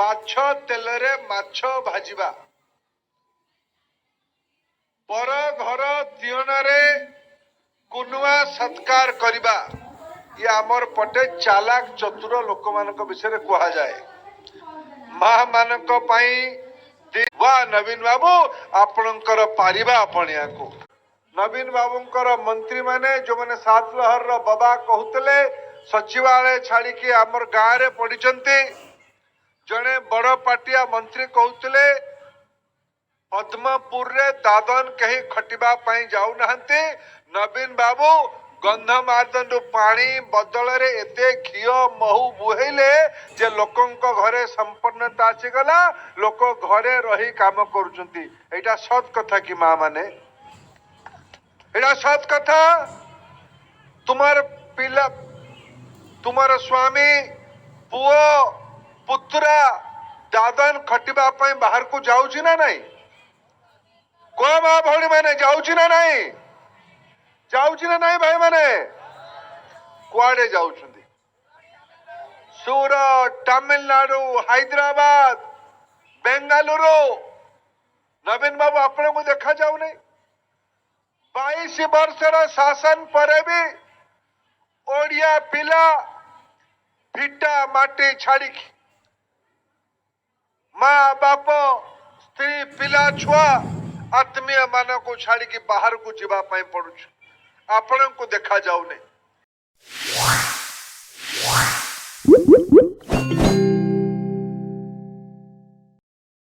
माछ तेल रे माछ भाजिबा पर घर दियन रे कुनुआ सत्कार करिबा ये आमर पटे चालाक चतुर लोक मानक विषय कहा जाए। माँ मानक पाई वाह नवीन बाबू आपणकर पारिबा आपण को नवीन बाबूंकर मंत्री माने जो माने सात लहर रो बाबा कहूतले सचिवालय छाड़ी के आमर गाँव रे पड़िचंती जने बड़ पाटिया मंत्री कहूतले पद्मपुर रे दादन कहीं खटिबा पाई जाऊ नहंती नवीन बाबू गंधमार्दन पानी बदल रे एते घियो महू बुहेले जे लोकंक घरे संपन्नता आसीगला लोक घरे रही काम करुचंती एटा सत कथा कि माँ माने एटा सत कथा तुमार पिला तुमार स्वामी पुओ पुत्रा दादन खटिबा पाई बाहर को जाउची ना नहीं को माँ भौणी मैंने जाउची ना नहीं जाउची ना नहीं भाई मैंने कुआडे जाउछंदी सूरत तमिलनाडु हैदराबाद बेंगालुरु नवीन बाबू अपने को देखा जाऊ नहीं 22 वर्षर शासन पर भी ओडिया पिला भिटा माटी छाड़ी माँ बाप स्त्री पिला छुआ आत्मीय मान को छाड़ी बाहर को जीवा पड़ुछ आपण को देखा जाऊ नहीं।